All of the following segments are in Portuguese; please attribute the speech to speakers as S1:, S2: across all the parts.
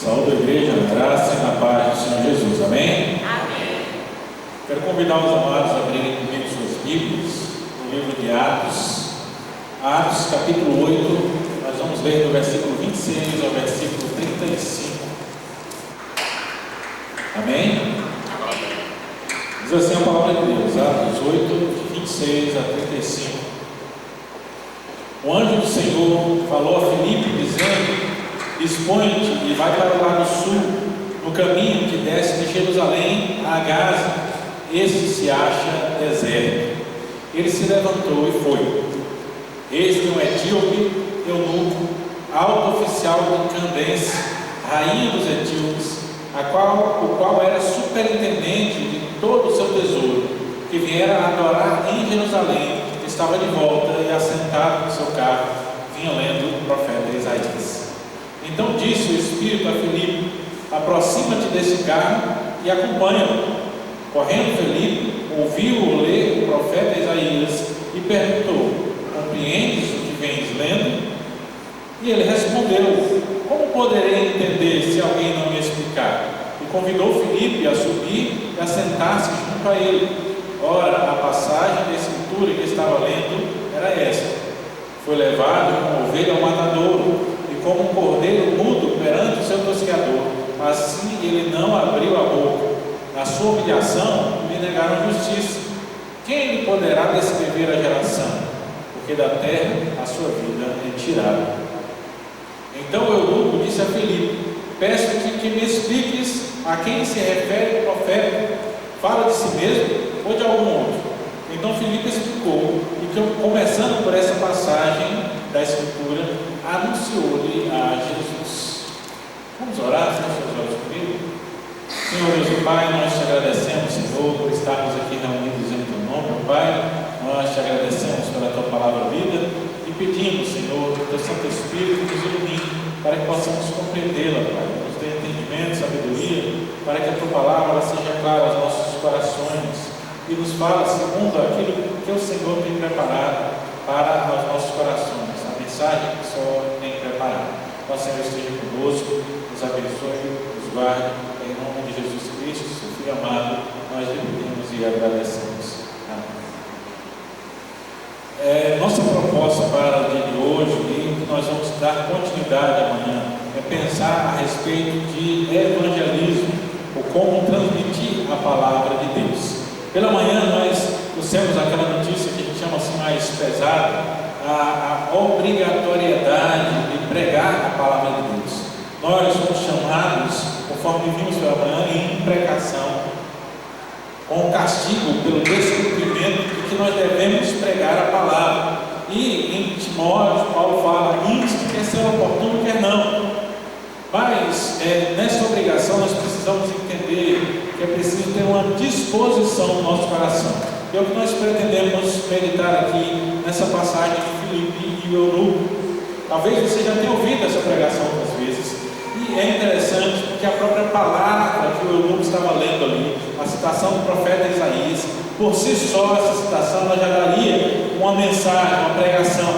S1: Saúde a igreja, na graça e na paz do Senhor Jesus, amém?
S2: Amém.
S1: Quero convidar os amados a abrirem comigo suas Bíblias, no livro de Atos, Atos capítulo 8, nós vamos ler do versículo 26 ao versículo 35, amém? Diz assim a palavra de Deus, Atos 8, de 26 a 35. O anjo do Senhor falou a Filipe, dizendo: dispõe-te e vai para o lado sul, no caminho que desce de Jerusalém a Gaza. Este se acha deserto. Ele se levantou e foi. Eis que um etíope, eunuco, alto oficial de Candace, rainha dos etíopes, o qual era superintendente de todo o seu tesouro, que viera adorar em Jerusalém, estava de volta e assentado no seu carro, vinha lendo o profeta Isaías. Então disse o Espírito a Filipe: aproxima-te desse carro e acompanha-o. Correndo Filipe, ouviu-o ler o profeta Isaías e perguntou: compreendes o que vens lendo? E ele respondeu: como poderei entender se alguém não me explicar? E convidou Filipe a subir e a sentar-se junto a ele. Ora, a passagem da escritura que estava lendo era esta: foi levado como ovelha ao matadouro, e como um cordeiro mudo perante o seu tosqueador, assim ele não abriu a boca. Na sua humilhação lhe negaram justiça. Quem lhe poderá descrever a geração? Porque da terra a sua vida é tirada. Então o eunuco disse a Filipe: peço-te que me expliques a quem se refere o profeta. Fala de si mesmo ou de algum outro? Então Filipe explicou, e começando por essa passagem da Escritura, anunciou-lhe a Jesus. Vamos orar, feche os olhos comigo? Senhor Deus e Pai, nós te agradecemos, Senhor, por estarmos aqui reunidos em teu nome, Pai. Nós te agradecemos pela tua palavra vida e pedimos, Senhor, que o teu Santo Espírito nos ilumine para que possamos compreendê-la, Pai. Nos dê entendimento, sabedoria, para que a tua palavra seja clara aos nossos corações e nos fala segundo aquilo que o Senhor tem preparado para os nossos corações, a mensagem que o Senhor tem preparado. O Senhor esteja conosco, nos abençoe, nos guarde, em nome de Jesus Cristo, seu Filho amado, nós lhe pedimos e agradecemos. Amém. Nossa proposta para o dia de hoje, e que nós vamos dar continuidade amanhã, é pensar a respeito de evangelismo, ou como transmitir a palavra de Deus. Pela manhã nós trouxemos aquela notícia que a gente chama assim mais pesada, a obrigatoriedade de pregar a palavra de Deus. Nós somos chamados, conforme vimos pela manhã, em imprecação, com castigo pelo descumprimento de que nós devemos pregar a palavra. E em Timóteo, Paulo fala: inste, quer ser oportuno, quer não. Mas nessa obrigação nós precisamos entender que é preciso ter uma disposição no nosso coração. É o que nós pretendemos meditar aqui nessa passagem de Filipe e eunuco. Talvez você já tenha ouvido essa pregação outras vezes, e é interessante porque a própria palavra que o eunuco estava lendo ali, a citação do profeta Isaías, por si só essa citação ela já daria uma mensagem, uma pregação.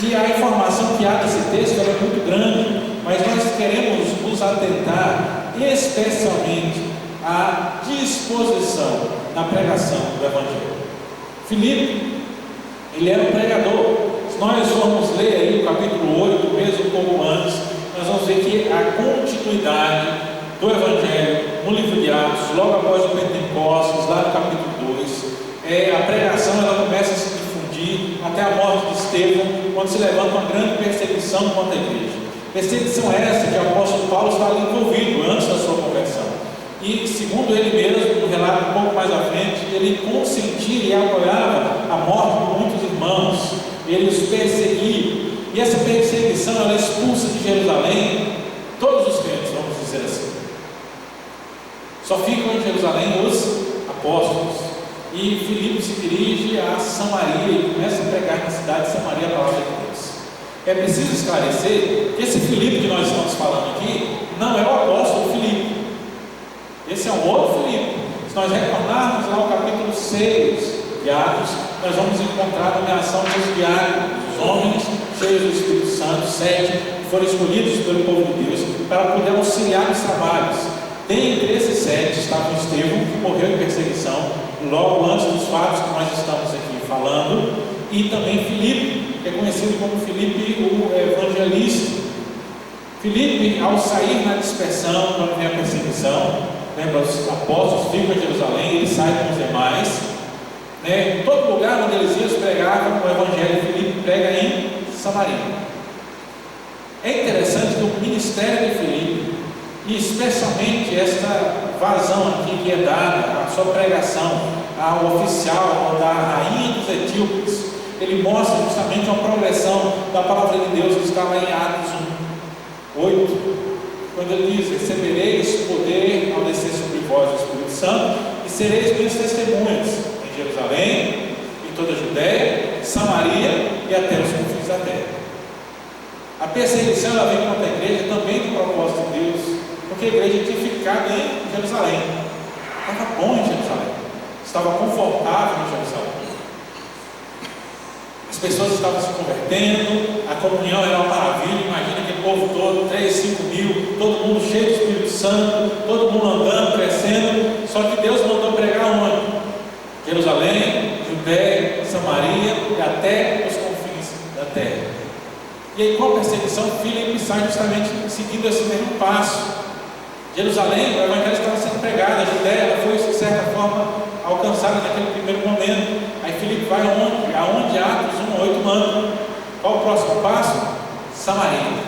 S1: E a informação que há nesse texto é muito grande, mas nós queremos nos atentar especialmente à disposição na pregação do Evangelho. Filipe, ele era um pregador. Se nós formos ler aí o capítulo 8, mesmo um pouco antes, nós vamos ver que a continuidade do Evangelho no livro de Atos, logo após o Pentecostes, lá no capítulo 2, a pregação ela começa a se difundir até a morte de Estevão, quando se levanta uma grande perseguição contra a igreja. Perseguição essa que o apóstolo Paulo estava envolvido antes da sua conversão. E, segundo ele mesmo, no relato um pouco mais à frente, ele consentia e apoiava a morte de muitos irmãos, ele os perseguia. E essa perseguição ela expulsa de Jerusalém todos os crentes, vamos dizer assim. Só ficam em Jerusalém os apóstolos. E Filipe se dirige a Samaria e começa a pregar na cidade de Samaria a palavra de Deus. É preciso esclarecer que esse Filipe que nós estamos falando aqui não é o apóstolo Filipe. Esse é um outro Filipe. Se nós retornarmos lá ao capítulo 6 de Atos, nós vamos encontrar a nomeação dos diáconos, os homens cheios do Espírito Santo, 7, que foram escolhidos pelo povo de Deus, para poder auxiliar nos trabalhos. Dentre esses 7 estava Estevão, que morreu em perseguição, logo antes dos fatos que nós estamos aqui falando, e também Filipe, que é conhecido como Filipe o evangelista. Filipe, ao sair na dispersão, quando vem a perseguição, lembra, os apóstolos ficam em Jerusalém, ele sai com os demais, em todo lugar onde eles iam, pregavam o evangelho. Filipe prega em Samaria. É interessante que o ministério de Filipe, e especialmente esta vazão aqui que é dada, a sua pregação ao oficial, da rainha dos etíopes, ele mostra justamente uma progressão da palavra de Deus que está lá em Atos 8, quando ele diz: recebereis poder ao descer sobre vós o Espírito Santo, e sereis minhas testemunhas em Jerusalém, em toda a Judéia, Samaria e até os confins da terra. A perseguição ela vem contra a igreja também do propósito de Deus, porque a igreja tinha ficado em Jerusalém, estava bom em Jerusalém, estava confortável em Jerusalém. As pessoas estavam se convertendo, a comunhão era uma maravilha. Imagina aquele povo todo, 3, 5 mil, todo mundo cheio do Espírito Santo, todo mundo andando, crescendo. Só que Deus mandou pregar onde? Jerusalém, Judéia, Samaria e até os confins da terra. E aí, com a perseguição, Filipe sai justamente seguindo esse mesmo passo. Jerusalém, o evangelho estava sendo pregado, a Judéia ela foi de certa forma alcançada naquele primeiro momento. Aí Filipe vai aonde? Aonde Atos 1:8 manda. Qual o próximo passo? Samaria.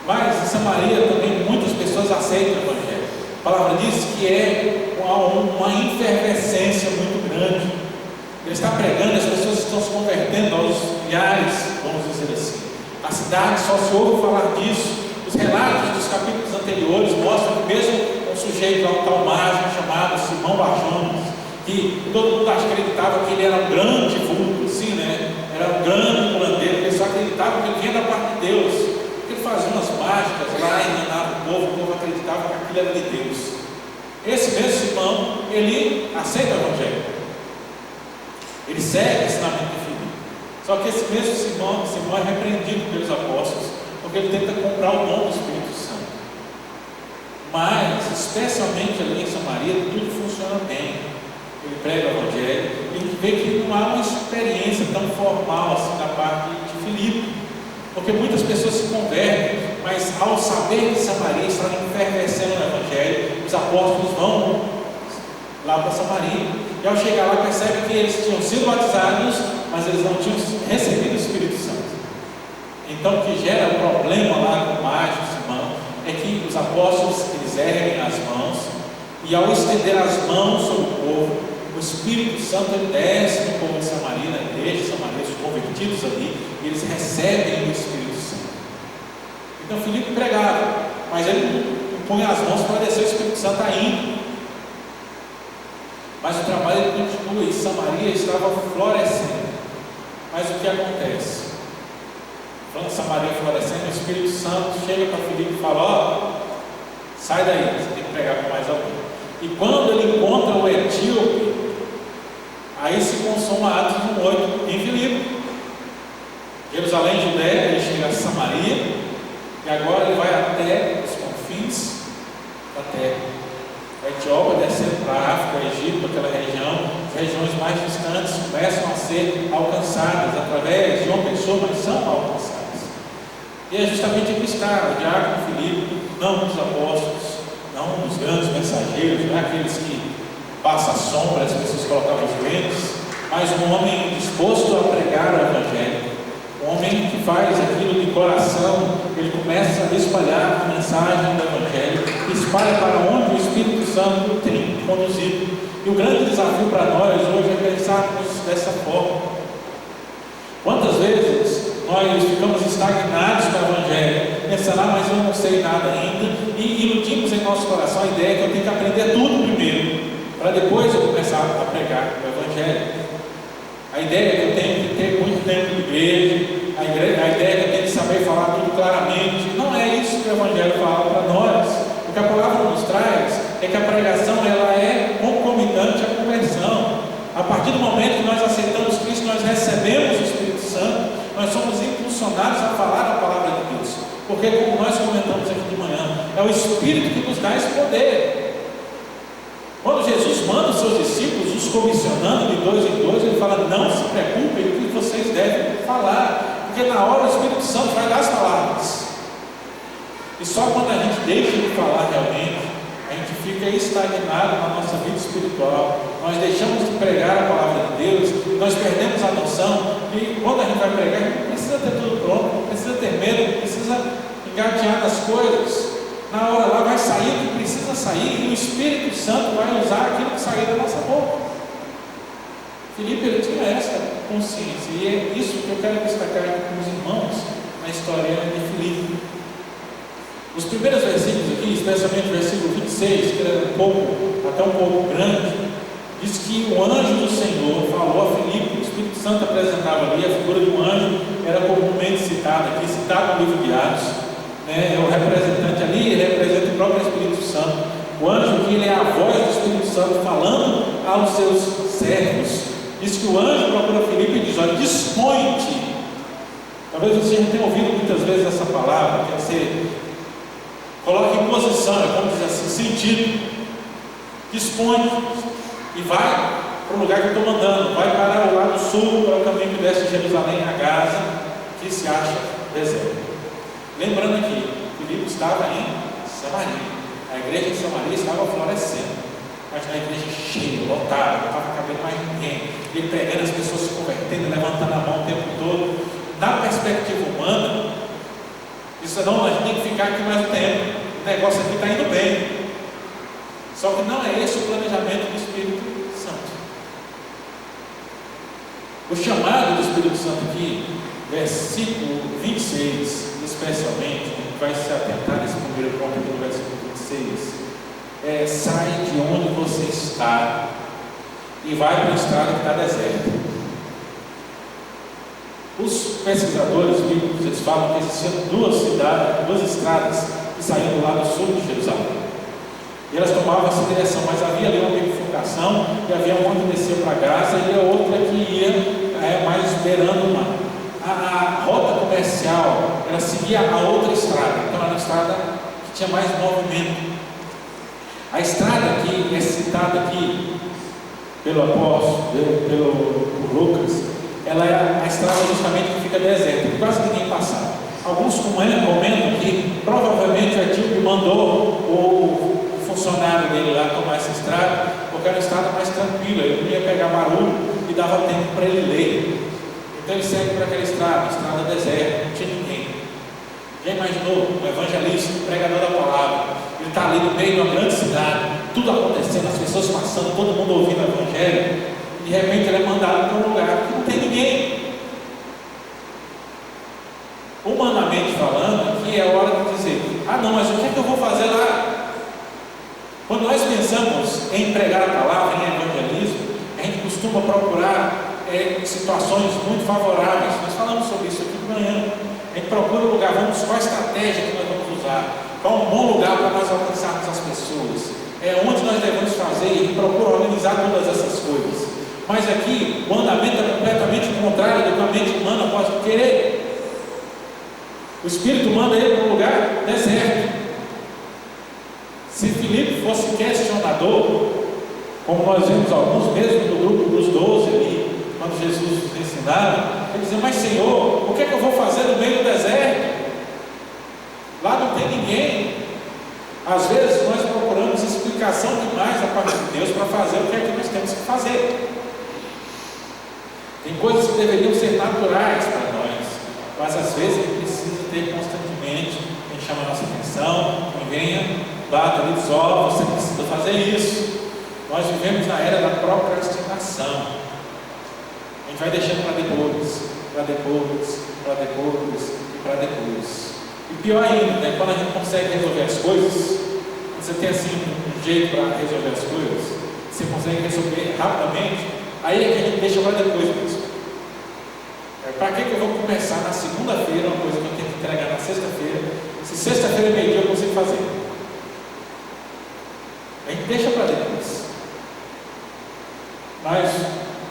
S1: Mas em Samaria também muitas pessoas aceitam o evangelho. A palavra diz que é uma efervescência muito grande. Ele está pregando, as pessoas estão se convertendo aos milhares, vamos dizer assim. A cidade só se ouve falar disso. Os relatos dos capítulos anteriores mostram que mesmo um sujeito, um tal mágico chamado Simão Barjonas, que todo mundo acreditava que ele era um grande vulto, assim, né? Era um grande curandeiro, ele só acreditava que ele vinha da parte de Deus, porque ele fazia umas mágicas lá, enganava o povo acreditava que aquilo era de Deus. Esse mesmo Simão, ele aceita o evangelho, ele segue o ensinamento de Filipe. Só que esse mesmo Simão é repreendido pelos apóstolos, porque ele tenta comprar o dom do Espírito Santo. Mas, especialmente ali em Samaria, tudo funciona bem. Ele prega o evangelho, ele vê que não há uma experiência tão formal assim da parte de Filipe, porque muitas pessoas se convertem, mas ao saber que Samaria está enfervescendo o evangelho, os apóstolos vão lá para Samaria, e ao chegar lá percebem que eles tinham sido batizados, mas eles não tinham recebido o Espírito Santo. Então o que gera problema lá com o mágico Simão é que os apóstolos eles erguem as mãos, e ao estender as mãos sobre o povo, o Espírito Santo desce no povo de Samaria, na igreja de Samaria, os convertidos ali, e eles recebem o Espírito Santo. Então Filipe pregava, mas ele põe as mãos para descer o Espírito Santo ainda. Mas o trabalho continua, e Samaria estava florescendo. Mas o que acontece? Samaria florescendo, o Espírito Santo chega para Filipe e fala: ó, sai daí, você tem que pregar com mais alguém. E quando ele encontra o etíope, aí se consuma Atos 1:8 em Filipe. Jerusalém, Judéia, ele chega a Samaria, e agora ele vai até os confins da terra. A Etiópia descendo para a África, Egito, aquela região, as regiões mais distantes começam a ser alcançadas através de uma pessoa, mas são alcançadas. E é justamente aqui está o diácono Filipe, não um dos apóstolos, não um dos grandes mensageiros, não é aqueles que passam a sombra, as pessoas colocavam os doentes, mas um homem disposto a pregar o evangelho, um homem que faz aquilo de coração. Ele começa a espalhar a mensagem do evangelho, espalha para onde o Espírito Santo tem conduzido. E o grande desafio para nós hoje é pensarmos dessa forma. Quantas vezes nós ficamos estagnados com o evangelho, pensando: mas eu não sei nada ainda, e iludimos em nosso coração a ideia que eu tenho que aprender tudo primeiro, para depois eu começar a pregar o evangelho. A ideia é que eu tenho que ter muito tempo de igreja, a ideia é que eu tenho que saber falar tudo claramente. Não é isso que o evangelho fala para nós. O que a palavra nos traz é que a pregação ela é concomitante à conversão. A partir do momento que nós aceitamos Cristo, nós recebemos o Espírito Santo, nós somos impulsionados a falar a palavra de Deus. Porque, como nós comentamos aqui de manhã, é o Espírito que nos dá esse poder. Quando Jesus manda os seus discípulos, os comissionando de 2 em 2, ele fala: não se preocupem com o que vocês devem falar, porque na hora o Espírito Santo vai dar as palavras. E só quando a gente deixa de falar realmente, a gente fica estagnado na nossa vida espiritual. Nós deixamos de pregar a palavra de Deus, nós perdemos a noção. E quando a gente vai pregar, a gente não precisa ter tudo pronto, não precisa ter medo, não precisa engatear nas coisas. Na hora lá vai sair o que precisa sair, e o Espírito Santo vai usar aquilo que sair da nossa boca. Filipe, ele tinha essa consciência, e é isso que eu quero destacar aqui com os irmãos na história de Filipe. Os primeiros versículos aqui, especialmente o versículo 26, que era até um pouco grande, diz que o anjo do Senhor falou a Filipe. O Espírito Santo apresentava ali a figura de um anjo, era comumente citada aqui, citado no livro de Atos, né? É o representante ali, ele representa o próprio Espírito Santo. O anjo aqui, ele é a voz do Espírito Santo falando aos seus servos. Diz que o anjo procura Filipe e diz: olha, dispõe-te. Talvez você já tenha ouvido muitas vezes essa palavra, quer dizer, coloque em posição, vamos dizer assim, sentido. Dispõe e vai para o lugar que eu estou mandando. Vai para o lado sul, para o caminho que desce de Jerusalém a Gaza, que se acha deserto. Lembrando aqui, Filipe estava em Samaria. A igreja em Samaria estava florescendo, mas na igreja cheia, lotada, não estava cabendo mais ninguém. Ele pregando, as pessoas se convertendo, levantando a mão o tempo todo. Na perspectiva humana, isso não, a gente tem que ficar aqui mais um tempo. O negócio aqui está indo bem. Só que não é esse o planejamento do Espírito Santo. O chamado do Espírito Santo aqui, versículo 26, especialmente, a gente vai se atentar nesse primeiro ponto do versículo 26, sai de onde você está e vai para a estrada que está deserta. Os pesquisadores bíblicos, eles falam que existiam duas estradas que saíam do lado sul de Jerusalém. E elas tomavam essa direção, mas havia ali uma bifurcação, e havia uma que descia para Gaza e a outra que ia mais beirando o mar. A rota comercial, ela seguia a outra estrada, então era uma estrada que tinha mais movimento. A estrada que é citada aqui pelo apóstolo, por Lucas, ela é a estrada justamente que fica deserta, que quase ninguém passava. Alguns comentam que provavelmente o etíope mandou o funcionário dele lá tomar essa estrada, porque era uma estrada mais tranquila, ele não ia pegar barulho e dava tempo para ele ler. Então ele segue para aquela estrada deserta, não tinha ninguém. Já imaginou um evangelista, um pregador da palavra? Ele está ali no meio de uma grande cidade, tudo acontecendo, as pessoas passando, todo mundo ouvindo o evangelho, e de repente ele é mandado para um lugar que não tem ninguém. Humanamente falando, aqui é a hora de dizer: ah não, mas o que é que eu vou fazer lá? Quando nós pensamos em pregar a palavra, em evangelismo, a gente costuma procurar situações muito favoráveis. Nós falamos sobre isso aqui de manhã. A gente procura um lugar, qual a estratégia que nós vamos usar, qual um bom lugar para nós alcançarmos as pessoas, onde nós devemos fazer, e a gente procura organizar todas essas coisas. Mas aqui o andamento é completamente contrário do que a mente humana pode querer. O Espírito manda ele para um lugar deserto. Se Filipe fosse questionador, como nós vemos alguns mesmo do grupo dos 12 ali, quando Jesus nos ensinava, ele dizia: mas Senhor, o que é que eu vou fazer no meio do deserto? Lá não tem ninguém. Às vezes nós procuramos explicação demais da parte de Deus para fazer o que é que nós temos que fazer. Tem coisas que deveriam ser naturais para nós, mas às vezes a gente precisa ter constantemente, a gente chama a nossa atenção, quem venha, bata ali, diz: ó, você precisa fazer isso. Nós vivemos na era da procrastinação. A gente vai deixando para depois, para depois, para depois e para depois. E pior ainda, né, quando a gente consegue resolver as coisas, você tem assim um jeito para resolver as coisas, você consegue resolver rapidamente, aí é que a gente deixa para depois mesmo. Para que eu vou começar na segunda-feira uma coisa que eu tenho que entregar na sexta-feira, se sexta-feira é meio-dia eu consigo fazer? A gente deixa para depois. Mas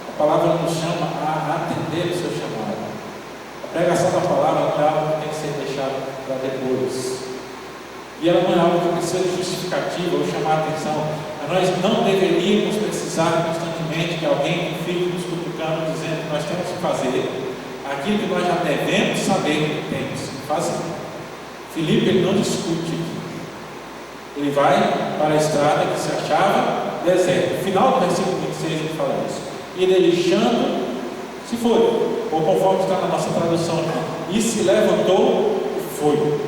S1: a palavra nos chama a atender o seu chamado. A pregação da palavra não é algo que tem que ser deixado para depois. E ela não é algo que precisa de justificativa ou chamar a atenção. Nós não deveríamos precisar constantemente de alguém que fique nos cutucando, dizendo que nós temos que fazer aquilo que nós já devemos saber que temos que fazer. Filipe, ele não discute aqui. Ele vai para a estrada que se achava deserta. No final do versículo 26 ele fala isso. E ele deixando, se foi, ou conforme está na nossa tradução aqui, e se levantou e foi.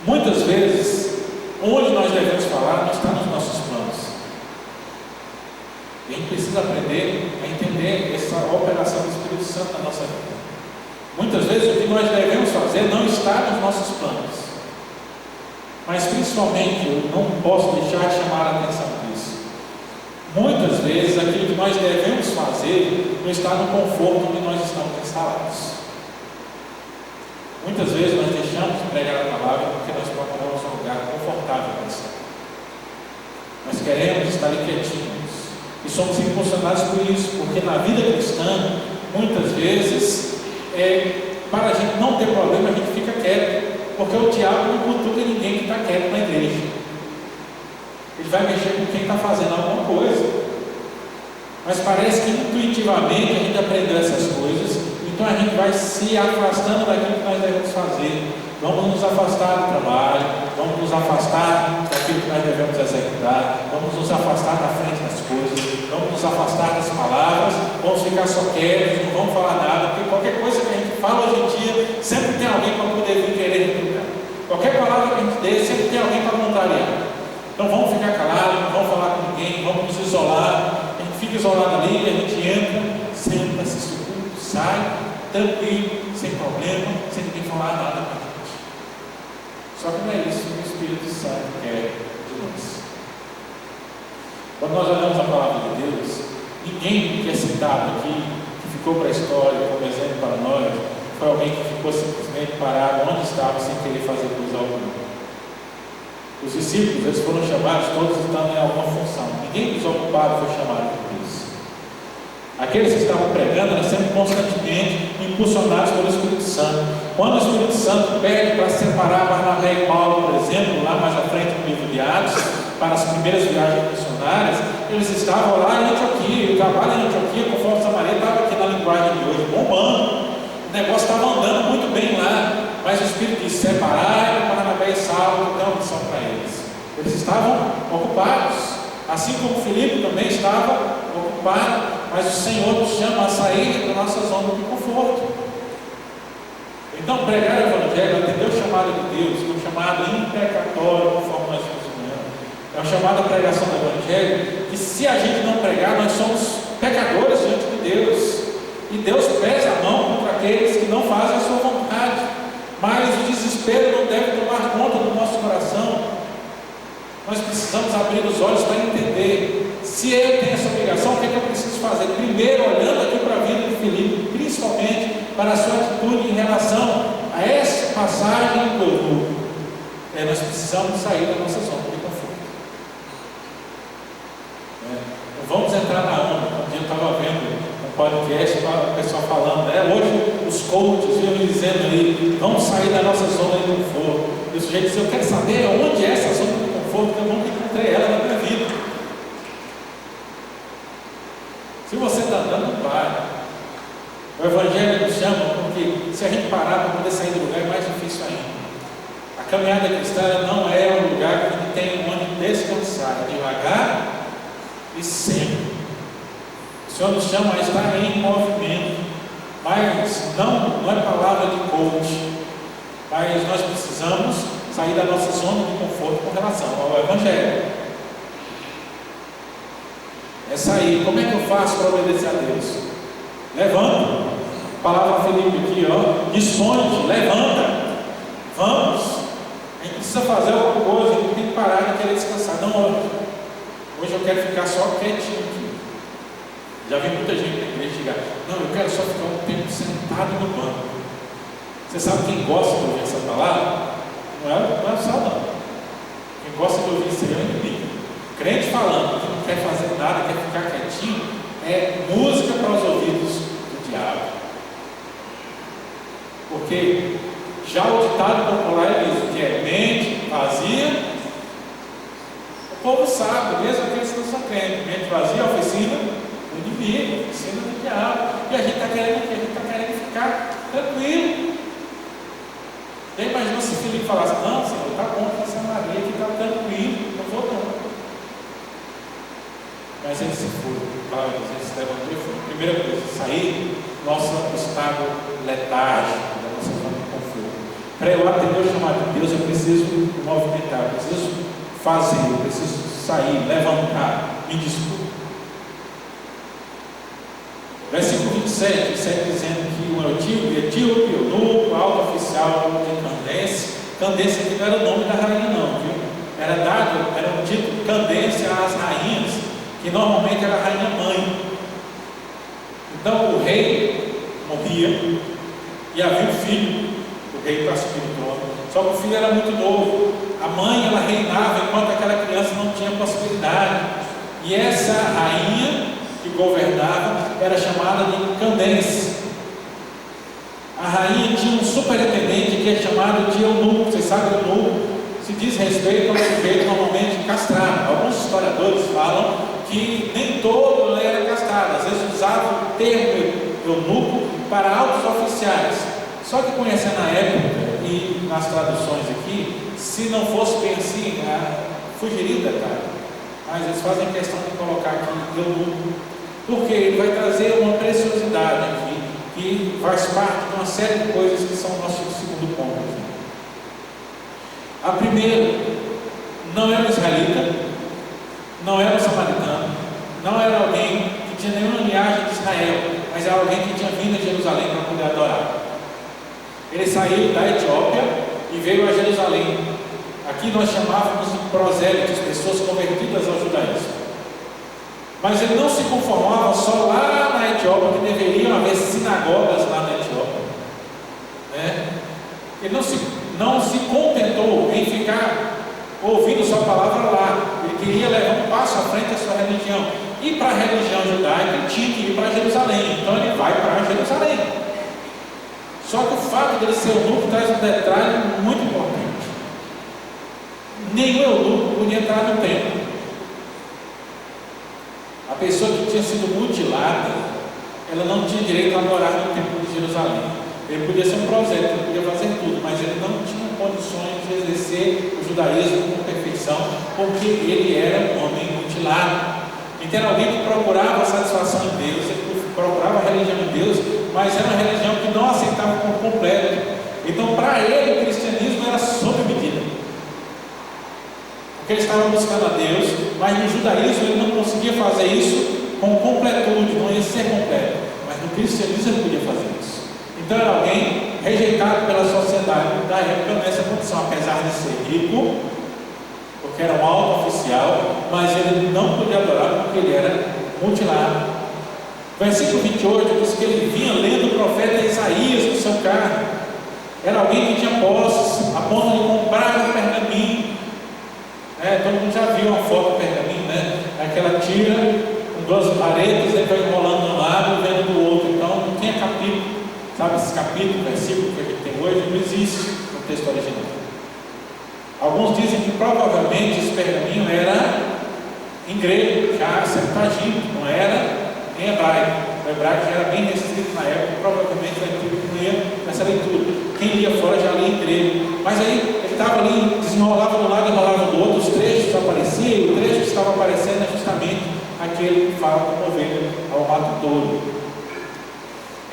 S1: Muitas vezes, onde nós devemos falar não está nos nossos planos. E a gente precisa aprender a entender essa operação do Espírito Santo na nossa vida. Muitas vezes o que nós devemos fazer não está nos nossos planos. Mas principalmente, eu não posso deixar de chamar a atenção disso. Muitas vezes aquilo que nós devemos fazer não está no conforto onde nós estamos instalados. Muitas vezes nós deixamos de pregar a palavra porque nós procuramos um lugar confortável para estar. Nós queremos estar ali quietinhos. E somos impulsionados por isso, porque na vida cristã, muitas vezes, para a gente não ter problema, a gente fica quieto. Porque o diabo não cutuca ninguém que está quieto na igreja. Ele vai mexer com quem está fazendo alguma coisa. Mas parece que intuitivamente a gente aprendeu essas coisas. Então a gente vai se afastando daquilo que nós devemos fazer. Vamos nos afastar do trabalho, vamos nos afastar daquilo que nós devemos executar, vamos nos afastar da frente das coisas, vamos nos afastar das palavras, vamos ficar só quietos, não vamos falar nada, porque qualquer coisa que a gente fala hoje em dia, sempre tem alguém para poder vir querer replicar. Qualquer palavra que a gente dê, sempre tem alguém para contrariar. Então vamos ficar calados, não vamos falar com ninguém, vamos nos isolar. A gente fica isolado ali, a gente entra, senta, assiste o culto, sai, tranquilo, sem problema, sem ninguém falar nada para a gente. Só que não é isso que o Espírito Santo quer de nós. Quando nós olhamos a palavra de Deus, ninguém que é citado aqui, que ficou para a história como exemplo para nós, foi alguém que ficou simplesmente parado onde estava sem querer fazer coisa alguma. Os discípulos, eles foram chamados todos estando em alguma função. Ninguém desocupado foi chamado por Deus. Aqueles que estavam pregando eram sempre constantemente impulsionados pelo Espírito Santo. Quando o Espírito Santo pede para separar Barnabé e Paulo, por exemplo, lá mais à frente no livro de Atos, para as primeiras viagens missionárias, eles estavam lá em Antioquia. O trabalho em Antioquia, conforme Samaria, estava aqui na linguagem de hoje, bombando. O negócio estava andando muito bem lá, mas o Espírito disse: separar Barnabé e Saulo, então missão para eles. Eles estavam ocupados, assim como Filipe também estava ocupado. Mas o Senhor nos chama a sair da nossa zona de conforto. Então, pregar o Evangelho, atender o chamado de Deus, que é um chamado imprecatório, conforme nós estamos vendo. É um chamado à pregação do Evangelho, que se a gente não pregar, nós somos pecadores diante de Deus. E Deus pesa a mão contra aqueles que não fazem a sua vontade. Mas o desespero não deve tomar conta do nosso coração. Nós precisamos abrir os olhos para entender. Se eu tenho essa obrigação, o que é que eu preciso fazer? Primeiro, olhando aqui para a vida de Filipe, principalmente para a sua atitude em relação a essa passagem do grupo. Nós precisamos sair da nossa zona de conforto. Não vamos entrar na onda. Um dia eu estava vendo um podcast, o pessoal falando, hoje os coaches vinham dizendo aí, vamos sair da nossa zona de conforto. E o sujeito disse: eu quero saber onde é essa zona de conforto, que eu nunca encontrei ela na minha vida. Se você está andando, pare. O Evangelho nos chama porque se a gente parar para poder sair do lugar é mais difícil ainda. A caminhada cristã não é um lugar que a gente tem onde descansar, é devagar e sempre. O Senhor nos chama a estar em movimento, mas não é palavra de coach, mas nós precisamos sair da nossa zona de conforto com relação ao Evangelho. É sair. Como é que eu faço para obedecer a Deus? Levanta. Palavra Filipe aqui, dispõe, levanta. Vamos. A gente precisa fazer alguma coisa, a gente tem que parar de querer descansar. Não, hoje eu quero ficar só quietinho aqui. Já vi muita gente na igreja chegar: não, eu quero só ficar um tempo sentado no banco. Você sabe quem gosta de ouvir essa palavra? Não é só não. Quem gosta de ouvir isso aí é o inimigo. Crente falando que não quer fazer nada, quer ficar quietinho, é música para os ouvidos do diabo. Porque Já o ditado popular diz o que é mente vazia. O povo sabe, mesmo aqueles que não são crentes, mente vazia, oficina do inimigo, oficina do diabo. E a gente está querendo o quê? A gente está querendo ficar tranquilo. Já imaginou se Filipe falasse: não, Senhor, está bom com essa Maria que está tranquilo, não vou não. Mas ele se foi, ele se levantou e foi. Primeira coisa, sair do nosso estado letárgico, da nossa zona de conforto. Para eu atender o chamado de Deus, eu preciso movimentar, eu preciso fazer, eu preciso sair, levantar, me dispor. Versículo 27, segue dizendo que o etíope, eunuco, alto oficial de Candace. Candace aqui não era o nome da rainha não, viu? Era um título Candace às rainhas, que normalmente era a rainha mãe. Então o rei morria e havia um filho, o rei para subir o trono. Só que o filho era muito novo. A mãe, ela reinava enquanto aquela criança não tinha possibilidade. E essa rainha que governava era chamada de Candace. A rainha tinha um superintendente que é chamado de eunuco. Vocês sabem, eunuco se diz respeito ao sujeito normalmente castrado. Alguns historiadores falam que nem todo era castrado, às vezes usava o termo eunuco para altos oficiais. Só que conhecendo a época e nas traduções aqui, se não fosse bem assim, fugiria o detalhe. Mas eles fazem questão de colocar aqui eunuco, porque ele vai trazer uma preciosidade aqui, que faz parte de uma série de coisas que são o nosso segundo ponto aqui. A primeira, não era um israelita, não era um samaritano, não era alguém que tinha nenhuma linhagem de Israel, mas era alguém que tinha vindo a Jerusalém para poder adorar. Ele saiu da Etiópia e veio a Jerusalém. Aqui nós chamávamos de prosélitos, pessoas convertidas ao judaísmo. Mas ele não se conformava só lá na Etiópia, que deveriam haver sinagogas lá na Etiópia, né? Ele não se contentou em ficar ouvindo sua palavra lá. Ele queria levar um passo à frente da sua religião. E para a religião judaica ele tinha que ir para Jerusalém. Então ele vai para Jerusalém. Só que o fato dele ser eunuco traz um detalhe muito importante. Nenhum eunuco podia entrar no templo. A pessoa que tinha sido mutilada, ela não tinha direito a morar no templo de Jerusalém. Ele podia ser um prosélito, ele podia fazer tudo, mas ele não tinha condições de exercer o judaísmo com perfeição, porque ele era um homem mutilado. Então era alguém que procurava a satisfação em Deus, ele procurava a religião de Deus, mas era uma religião que não aceitava por completo. Então para ele o cristianismo era sob medida, porque ele estava buscando a Deus, mas no judaísmo ele não conseguia fazer isso com completude, não ia ser completo, mas no cristianismo ele podia fazer isso. Então era alguém rejeitado pela sociedade da época nessa condição, apesar de ser rico, porque era um alto oficial, mas ele não podia adorar porque ele era mutilado. Versículo 28 diz que ele vinha lendo o profeta Isaías no seu carro. Era alguém que tinha posses, a ponto de comprar um pergaminho. Todo mundo já viu uma foto do pergaminho, né? Aquela tira com duas paredes, ele vai enrolando de um lado e vendo do outro. Então não tinha capítulo. Sabe, esse capítulo, versículo que a gente tem hoje, não existe no texto original. Alguns dizem que provavelmente esse pergaminho era em grego, já Septuaginta, não era em hebraico. O hebraico já era bem restrito na época, provavelmente a gente não ia nessa leitura. Quem lia fora já lia em grego. Mas aí ele estava ali, desenrolava de um lado e enrolava do outro, os trechos apareciam, e o trecho que estava aparecendo é justamente aquele que fala como ovelha ao matadouro.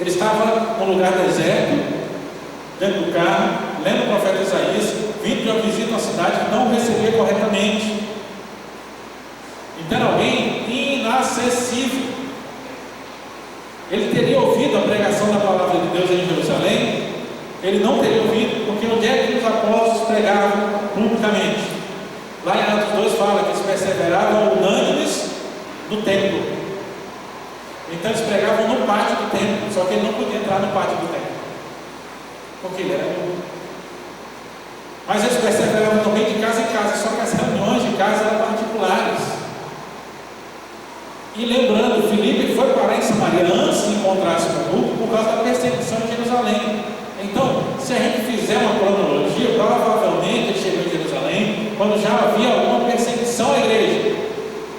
S1: Ele estava num lugar deserto, dentro do carro, lendo o profeta Isaías, vindo de uma visita a uma cidade que não o recebia corretamente. Então era alguém inacessível. Ele teria ouvido a pregação da palavra de Deus em Jerusalém? Ele não teria ouvido, porque onde é que os apóstolos pregavam publicamente? Lá em Atos 2 fala que eles perseveravam unânimes no templo. Então eles pregavam no pátio do templo, só que ele não podia entrar no pátio do templo, porque ele era eunuco. Mas eles perseveravam também de casa em casa, só que as reuniões de casa eram particulares. E lembrando, Filipe foi parar em Samaria antes de encontrar-se com o eunuco por causa da perseguição de Jerusalém. Então, se a gente fizer uma cronologia, provavelmente ele chegou em Jerusalém quando já havia alguma perseguição à igreja.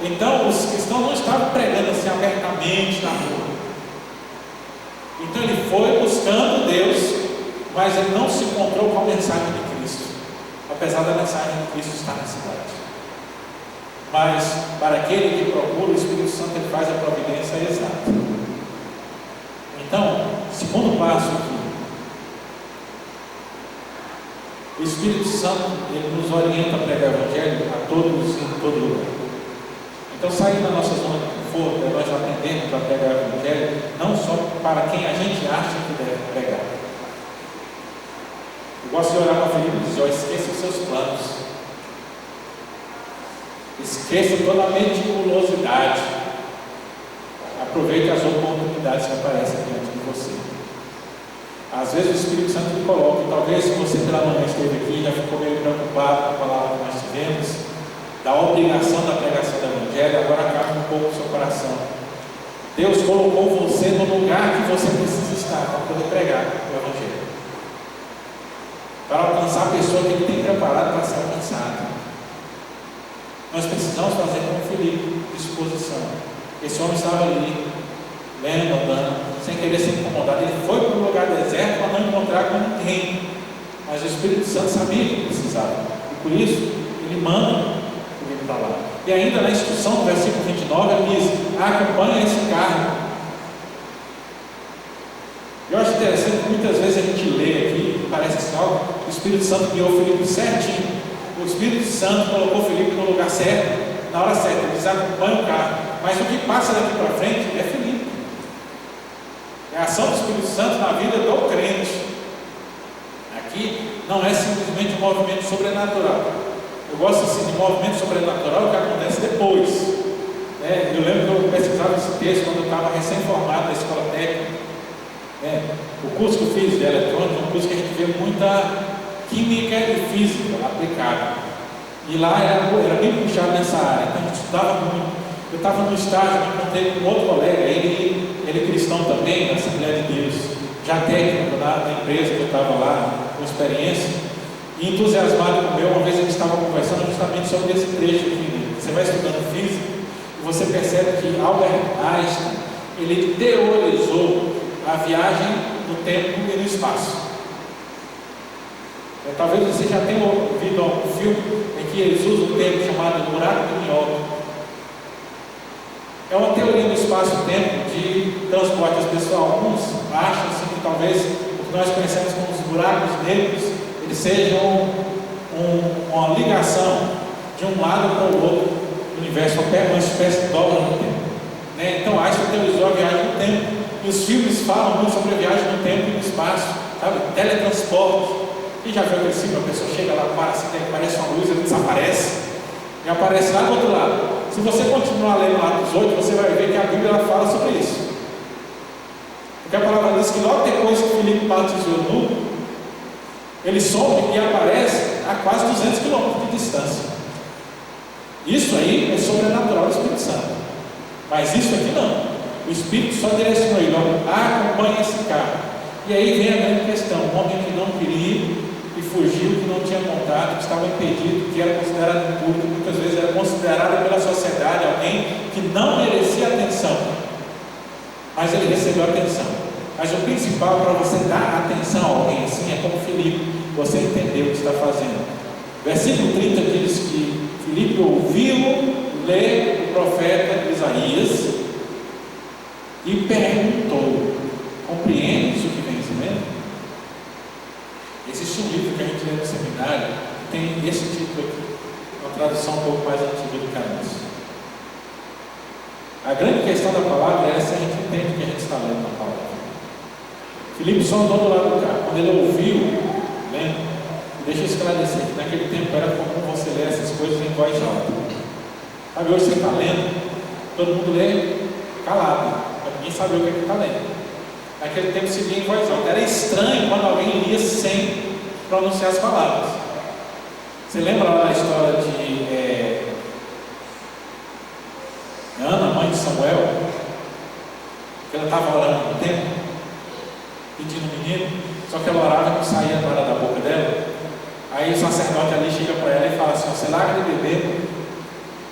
S1: Então os cristãos não estavam pregando assim abertamente na rua. Então ele foi buscando Deus, mas ele não se encontrou com a mensagem de Cristo, apesar da mensagem de Cristo estar na cidade. Mas para aquele que procura, o Espírito Santo ele faz a providência exata. Então, segundo passo aqui, o Espírito Santo ele nos orienta a pregar o Evangelho a todos em todo lugar. Então, sair da nossa zona de conforto é nós aprendermos a pregar o Evangelho não só para quem a gente acha que deve pregar. Eu gosto de orar com a Felipe e dizer: esqueça os seus planos, esqueça toda a meticulosidade, aproveite as oportunidades que aparecem diante de você. Às vezes o Espírito Santo me coloca, e talvez se você pela manhã esteve aqui e já ficou meio preocupado com a palavra que nós tivemos, da obrigação da pregação do Evangelho, agora acaba um pouco o seu coração. Deus colocou você no lugar que você precisa estar para poder pregar o Evangelho, para alcançar a pessoa que ele tem preparado para ser alcançada. Nós precisamos fazer como Filipe, disposição. Esse homem estava ali, lendo, andando, sem querer ser incomodado. Ele foi para um lugar deserto para não encontrar com ninguém, mas o Espírito Santo sabia que precisava, e por isso ele manda ele para lá. E ainda na instrução do versículo 29 ele diz: acompanha esse carro. Eu acho interessante que muitas vezes a gente lê aqui, parece assim, o Espírito Santo guiou Filipe certinho. O Espírito Santo colocou Filipe no lugar certo, na hora certa. Ele diz: acompanha o carro. Mas o que passa daqui para frente é Filipe. É a ação do Espírito Santo na vida do crente. Aqui não é simplesmente um movimento sobrenatural. Eu gosto assim de movimento sobrenatural que acontece depois. Eu lembro que eu pesquisava esse texto quando eu estava recém-formado na escola técnica. O curso que eu fiz de eletrônica é um curso que a gente vê muita química e física aplicada. E lá era bem puxado nessa área. Então a gente estudava muito. Eu estava no estágio, me encontrei com outro colega, ele é cristão também, na Assembleia de Deus, já técnico na empresa que eu estava lá, com experiência, e entusiasmado com o meu. Uma vez a gente estava conversando justamente sobre esse trecho aqui. Você vai estudando física e você percebe que Albert Einstein, ele teorizou a viagem no tempo e no espaço. Talvez você já tenha ouvido um filme em que eles usam um termo chamado buraco de minhoca. É uma teoria do espaço-tempo de transporte. As pessoas, alguns acham assim, que talvez o que nós conhecemos como os buracos negros, eles sejam uma ligação de um lado para o outro do universo, uma espécie de dobra no tempo. Então Einstein teorizou a viagem no tempo. E os filmes falam muito sobre a viagem no tempo e no espaço, sabe? Teletransporte. E já viu aquele filme, a pessoa chega lá, para, assim, aparece uma luz, ele desaparece e aparece lá do outro lado. Se você continuar lendo lá dos 8, você vai ver que a Bíblia ela fala sobre isso. Porque a palavra diz que logo depois que Filipe batizou nu, ele some e aparece a quase 200 quilômetros de distância. Isso aí é sobrenatural do Espírito Santo. Mas isso aqui não. O Espírito só direcionou ele: acompanha esse carro. E aí vem a grande questão: um homem que não queria e fugiu, que não tinha contato, que estava impedido, que era considerado impuro, que muitas vezes era considerado pela sociedade alguém que não merecia atenção, mas ele recebeu atenção. Mas o principal para você dar atenção a alguém assim é como Filipe, você entendeu o que está fazendo. Versículo 30 diz que Filipe ouviu ler o profeta Isaías e perguntou: compreendes o que vem dizendo? Existe um livro que a gente lê no seminário que tem esse título aqui, uma tradução um pouco mais antiga do que a nossa. A grande questão da palavra é se a gente entende o que a gente está lendo na palavra. Filipe só andou do lado do carro. Quando ele ouviu, deixa eu esclarecer que naquele tempo era comum você ler essas coisas em voz alta. Sabe, hoje você está lendo, todo mundo lê calado, ninguém sabe o que está lendo. Naquele tempo se lia em voz alta. Era estranho quando alguém lia sem pronunciar as palavras. Você lembra lá da história de Ana, mãe de Samuel? Que ela estava orando no templo, pedindo um menino. só que ela orava e não saía nada da boca dela. Aí o sacerdote ali chega para ela e fala assim: você larga de beber.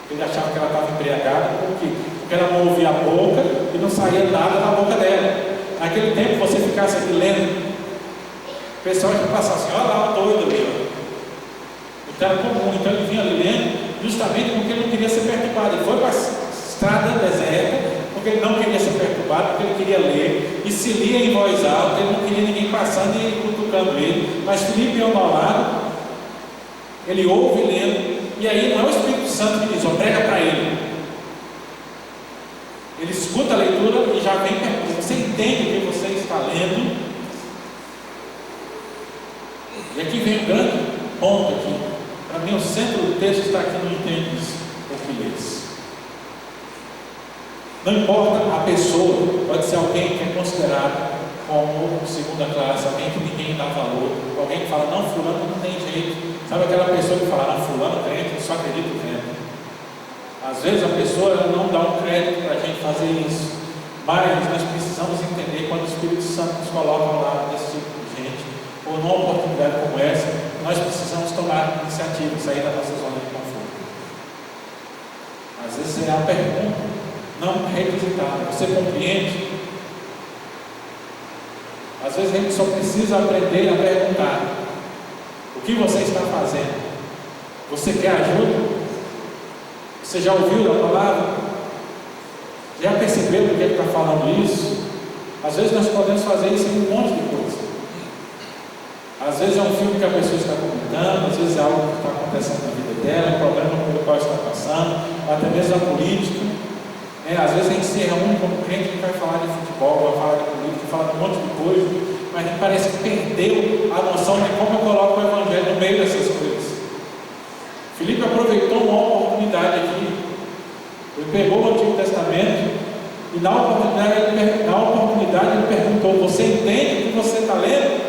S1: Ele achava que ela estava embriagada, por quê? Porque ela não ouvia a boca e não saía nada da boca dela. Naquele tempo, você ficasse aqui lendo, o pessoal ia passar assim: olha lá o doido ali, ó. Então era comum, então ele vinha ali lendo, justamente porque ele não queria ser perturbado. Ele foi para a estrada deserta, porque ele não queria ser perturbado, porque ele queria ler, e se lia em voz alta, ele não queria ninguém passando e cutucando ele. Mas Filipe anda ao lado, ele ouve lendo, e aí não é o Espírito Santo que diz: ó, prega para ele. Ele escuta a leitura e já vem perguntar: você entende o que você está lendo? E aqui vem o grande ponto aqui. Para mim, o centro do texto está aqui no entendes o que lês. Não importa a pessoa, pode ser alguém que é considerado como segunda classe, alguém que ninguém dá valor, alguém que fala: não, fulano não tem jeito. Sabe aquela pessoa que fala: não, fulano crente, eu só acredito em crente. Às vezes a pessoa não dá um crédito para a gente fazer isso, mas nós precisamos entender quando o Espírito Santo nos coloca lá desse tipo de gente, ou numa oportunidade como essa, nós precisamos tomar iniciativa e sair da nossa zona de conforto. Às vezes é a pergunta não requisitada: você compreende? Às vezes a gente só precisa aprender a perguntar: o que você está fazendo? Você quer ajuda? Você já ouviu da palavra? Já percebeu por que ele está falando isso? Às vezes nós podemos fazer isso em um monte de coisa. Às vezes é um filme que a pessoa está comentando, às vezes é algo que está acontecendo na vida dela, um problema pelo qual está passando, até mesmo a política. Às vezes a gente se reúne como crente, a gente vai falar de futebol, vai falar de política, vai falar de um monte de coisa, mas a gente parece que perdeu a noção de como eu coloco o Evangelho no meio dessas coisas. Filipe aproveitou uma oportunidade aqui. Ele pegou o Antigo Testamento e na oportunidade ele perguntou: você entende o que você está lendo?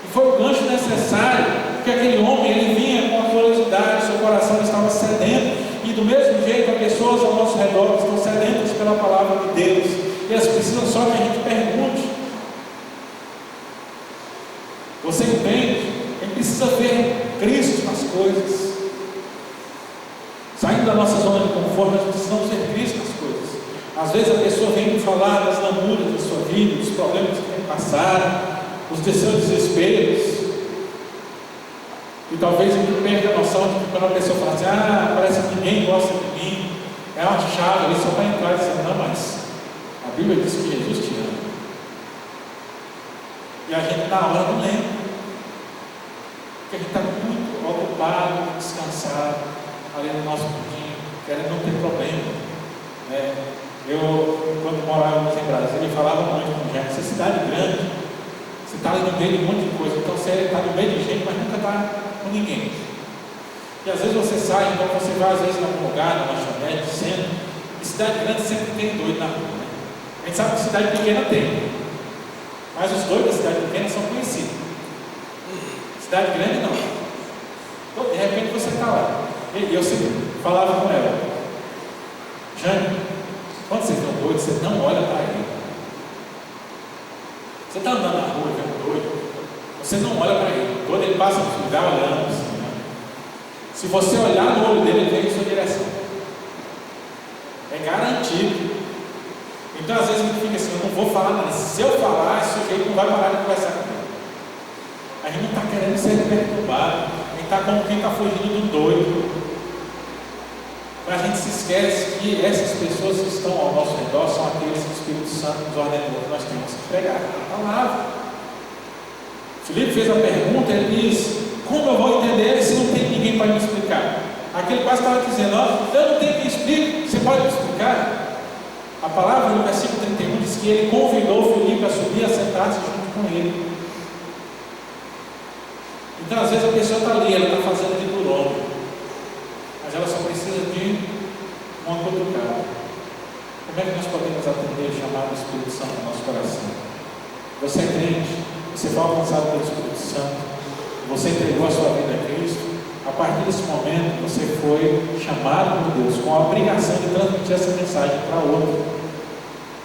S1: E foi o gancho necessário, porque aquele homem ele vinha com a curiosidade, seu coração estava sedento, e do mesmo jeito as pessoas ao nosso redor estão sedentas pela palavra de Deus, e elas precisam só que a gente pergunte: você entende? A gente precisa ver Cristo nas coisas. Saindo da nossa zona de conforto, nós precisamos ver Cristo nas coisas. Às vezes a pessoa vem me falar das lamuras da sua vida, dos problemas que tem passado, os seus desesperos. E talvez a gente perca a noção de que quando a pessoa fala assim: parece que ninguém gosta de mim, é uma chave ali só para entrar e dizer: não, mas a Bíblia diz que Jesus te ama. E a gente na hora não lembra, porque a gente está muito ocupado, descansado, ali no nosso mundinho, querendo não ter problema. Eu, quando morávamos em Brasília, falava muito com gente: essa cidade grande, você está ali no meio de um monte de coisa, então você está no meio de gente, mas nunca está com ninguém. E às vezes você sai, então você vai às vezes em algum lugar, numa lanchonete, centro, e cidade grande sempre tem doido na rua, né? A gente sabe que cidade pequena tem, mas os doidos da cidade pequena são conhecidos. Cidade grande não. Então, de repente você está lá. E eu sempre falava com ela: Jane, quando você vê um doido, você não olha para ele. Você está andando na rua e vê um doido, você não olha para ele. Quando ele passa no lugar olhando assim, né? Se você olhar no olho dele, ele vem em sua direção. É garantido. Então às vezes a gente fica assim: eu não vou falar nada. Se eu falar, esse sujeito não vai parar de conversar comigo. A gente não está querendo ser perturbado. A gente está como quem está fugindo do doido. Mas a gente se esquece que essas pessoas que estão ao nosso redor são aqueles que o Espírito Santo nos ordenou que nós temos que pregar a palavra. Filipe fez a pergunta, ele diz: como eu vou entender se não tem ninguém para me explicar? Aquele quase estava dizendo: eu não tenho quem explique, você pode me explicar? A palavra no versículo 31 diz que ele convidou Filipe a subir e a sentar-se junto com ele. Então às vezes a pessoa está ali, ela está fazendo de durão, mas ela só precisa de uma cutucada. Como é que nós podemos atender o chamado do Espírito Santo no nosso coração? Você é crente, você foi alcançado pelo Espírito Santo, você entregou a sua vida a Cristo. A partir desse momento você foi chamado por Deus com a obrigação de transmitir essa mensagem para outro.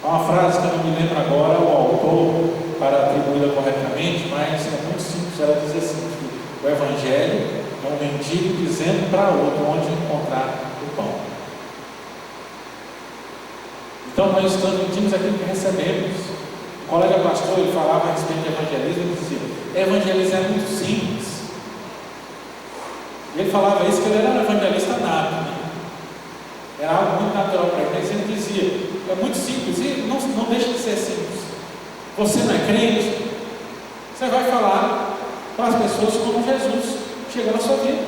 S1: Há uma frase que eu não me lembro agora, o autor para atribuí-la corretamente, mas é muito simples. Ela diz assim, que o Evangelho é um mendigo dizendo para outro onde encontrar o pão. Então nós transmitimos aquilo que recebemos. O colega pastor, ele falava a respeito de evangelismo, ele dizia, evangelizar é muito simples. E ele falava isso, que ele era um evangelista nato, né? Era algo muito natural para ele, mas ele dizia, é muito simples, e não deixa de ser simples. Você não é crente, você vai falar para as pessoas como Jesus chegou na sua vida.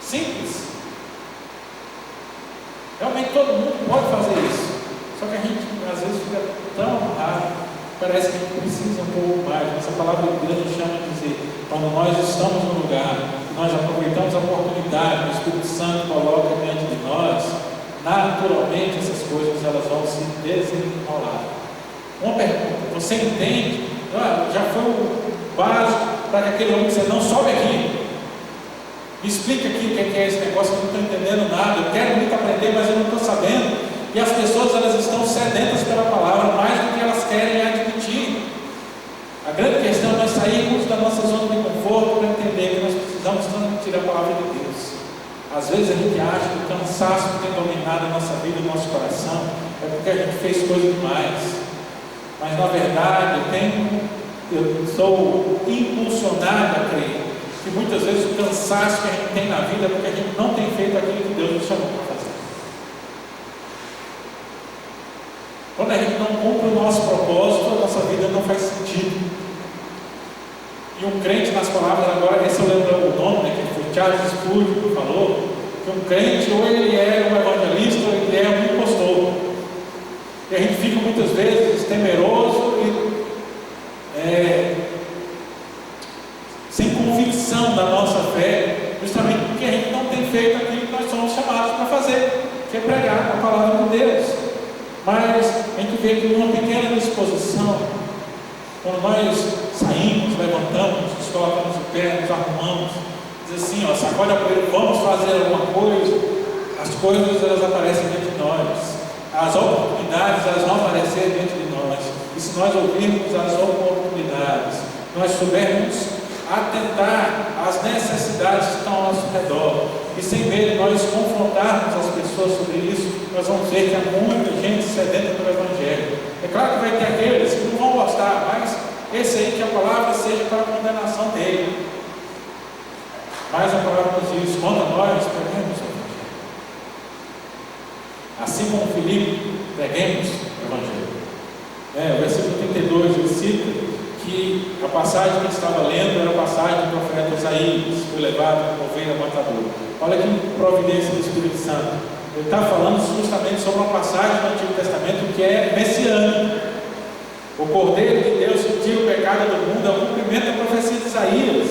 S1: Simples. Realmente todo mundo pode fazer isso. Só que a gente às vezes fica tão amarrado, parece que a gente precisa um pouco mais. Essa palavra de Deus nos chama a dizer, quando nós estamos no lugar, nós aproveitamos a oportunidade, o Espírito Santo coloca diante de nós, naturalmente essas coisas elas vão se desenrolar. Uma pergunta, você entende? Já foi o básico para que aquele homem dissesse, não, sobe aqui. Me explica aqui o que é esse negócio, que eu não estou entendendo nada, eu quero muito aprender, mas eu não estou sabendo. E as pessoas elas estão sedentas pela palavra, mais do que elas querem admitir. A grande questão é nós sairmos da nossa zona de conforto para entender que nós precisamos transmitir a palavra de Deus. Às vezes a gente acha que o cansaço que tem dominado a nossa vida, o nosso coração, é porque a gente fez coisa demais. Mas na verdade eu sou impulsionado a crer que muitas vezes o cansaço que a gente tem na vida é porque a gente não tem feito aquilo que Deus nos chamou para fazer. Quando a gente não cumpre o nosso propósito, a nossa vida não faz sentido. E um crente, nas palavras agora, esse eu lembro o nome, né, que foi Charles Spurgeon que falou, que um crente ou ele é um evangelista ou ele é um impostor. E a gente fica muitas vezes temeroso e sem convicção da nossa fé, justamente porque a gente não tem feito aquilo que nós somos chamados para fazer, que é pregar a palavra de Deus. Mas a gente vê que numa pequena disposição, quando nós saímos, levantamos, nos colocamos de pé, nos arrumamos, diz assim, sacode a poeira, vamos fazer alguma coisa, as coisas elas aparecem diante de nós, as oportunidades elas vão aparecer diante de nós, e se nós ouvirmos as oportunidades, nós soubermos atentar às necessidades que estão ao nosso redor, e sem medo nós confrontarmos as pessoas sobre isso, nós vamos ver que há muita gente sedenta pelo Evangelho. É claro que vai ter aqueles que não vão gostar, mas esse aí que a palavra seja para a condenação dele. Mas a palavra nos diz, quando nós preguemos o Evangelho, assim como Filipe, preguemos o Evangelho. O versículo 32 ele cita que a passagem que ele estava lendo era a passagem do profeta Isaías, foi levado como ovelha matadora. Olha que providência do Espírito Santo. Ele está falando justamente sobre uma passagem do Antigo Testamento que é messiânica. O Cordeiro de Deus que tira o pecado do mundo é o cumprimento da profecia de Isaías.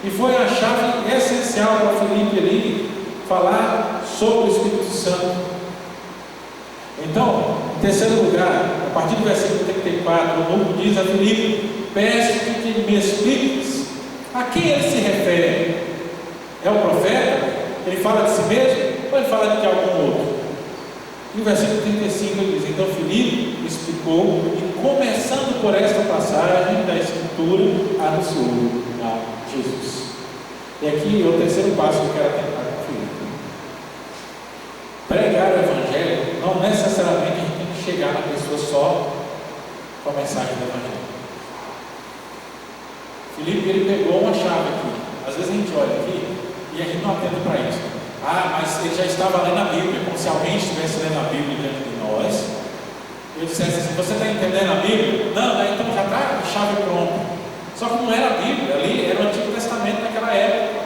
S1: E foi a chave essencial para Filipe ali falar sobre o Espírito Santo. Então, em terceiro lugar, a partir do versículo 34, o novo diz a Filipe, peço que me expliques a quem ele se refere. É o profeta? Ele fala de si mesmo ou ele fala de algum outro? E o versículo 35 ele diz, então Filipe explicou e começando por esta passagem da Escritura, anunciou a Jesus. E aqui é o terceiro passo que eu quero tentar com Filipe. Pregar o Evangelho não necessariamente a gente tem que chegar na pessoa só com a mensagem do Evangelho. Filipe ele pegou uma chave aqui. Às vezes a gente olha aqui e a gente não atenta para isso. Mas ele já estava lendo a Bíblia, como se alguém estivesse lendo a Bíblia diante de nós. Eu dissesse assim, você está entendendo a Bíblia? Não, então já está a chave pronta. Só que não era a Bíblia, ali era o Antigo Testamento naquela época.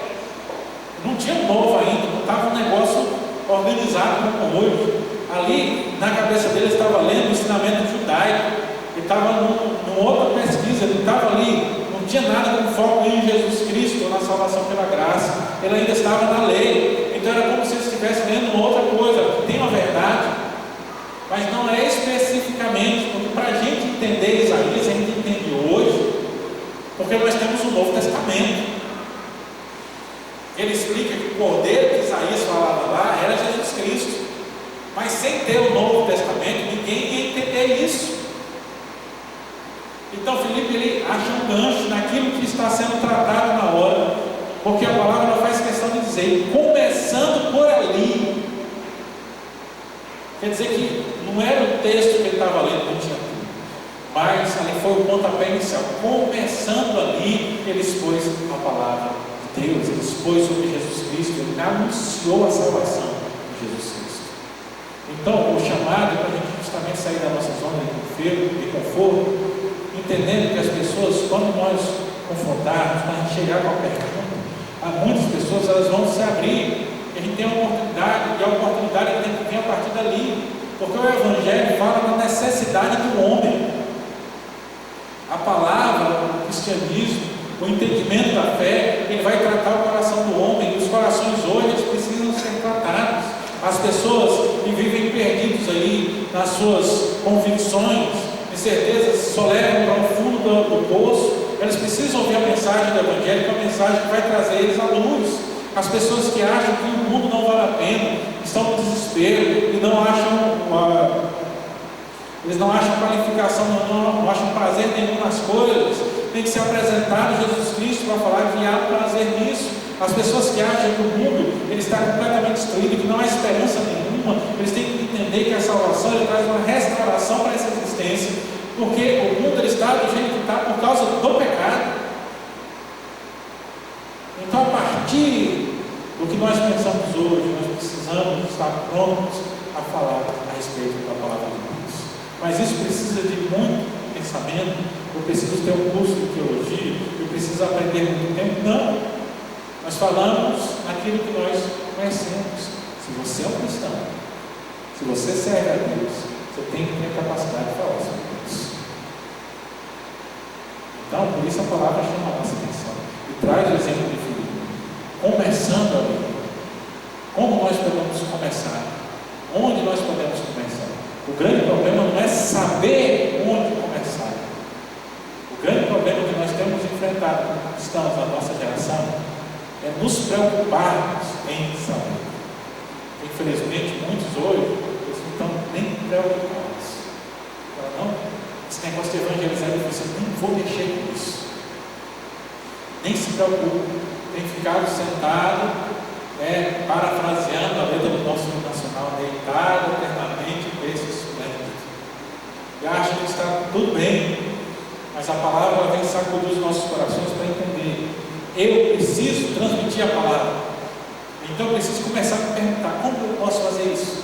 S1: Não tinha um novo ainda, não estava um negócio organizado como hoje. Ali, na cabeça dele, estava lendo o ensinamento judaico, ele estava numa outra pesquisa, ele estava ali, não tinha nada com foco em Jesus Cristo, na salvação pela graça, ele ainda estava na lei, então era como se ele estivesse lendo uma outra coisa, tem uma verdade, mas não é especificamente, porque para a gente entender Isaías, a gente entende hoje, porque nós temos o Novo Testamento. Ele explica que o Cordeiro que Isaías falava lá era Jesus Cristo. Mas sem ter o Novo Testamento, ninguém ia entender isso. Então Então Filipe, ele acha um gancho naquilo que está sendo tratado na hora, porque a palavra faz questão de dizer, começando por ali. Quer dizer que não era o texto que ele estava lendo, não tinha tudo, mas ali foi o pontapé inicial. Começando ali, ele expôs a palavra de Deus, ele expôs sobre Jesus Cristo, ele anunciou a salvação de Jesus Cristo. Então, o chamado é para a gente justamente sair da nossa zona de conforto, entendendo que as pessoas, quando nós confrontarmos, quando a gente chegar com a pergunta, muitas pessoas elas vão se abrir. A gente tem a oportunidade, e a oportunidade tem que vir a partir dali, porque o Evangelho fala da necessidade do homem. A palavra, o cristianismo, o entendimento da fé, ele vai tratar o coração do homem, e os corações hoje eles precisam ser tratados. As pessoas que vivem perdidos aí nas suas convicções, de certeza só levam para o fundo do poço, elas precisam ouvir a mensagem do Evangelho, que é a mensagem que vai trazer eles à luz. As pessoas que acham que o mundo não vale a pena, estão no desespero e não acham, eles não acham qualificação, não acham prazer nenhum nas coisas, tem que ser apresentado Jesus Cristo para falar que há prazer nisso. As pessoas que acham que o mundo ele está completamente destruído, que não há esperança nenhuma, eles têm que entender que a salvação ele traz uma restauração para essa existência, porque o mundo ele está do jeito que está por causa do pecado. Então, a partir do que nós pensamos hoje, nós precisamos estar prontos a falar a respeito da palavra de Deus. Mas isso precisa de muito pensamento. Eu preciso ter um curso de teologia, eu preciso aprender muito tempo. Não. Nós falamos aquilo que nós conhecemos. Se você é um cristão, se você serve a Deus, você tem que ter a capacidade de falar sobre Deus. Então, por isso a palavra chama a nossa atenção e traz o exemplo de Filipe. Começando ali, como nós podemos começar? Onde nós podemos começar? O grande problema não é saber onde começar. O grande problema que nós temos enfrentado como cristãos da nossa geração é nos preocuparmos em saber. Infelizmente, muitos hoje eles não estão nem preocupados. Não, esse negócio de evangelizar, eu não vou mexer com isso. Nem se preocupe. Tem ficado sentado, parafraseando a letra do nosso hino nacional, deitado eternamente em berço esplêndido. E acha que está tudo bem, mas a palavra vem sacudir os nossos corações para entender. Eu preciso transmitir a palavra, então eu preciso começar a me perguntar: como eu posso fazer isso?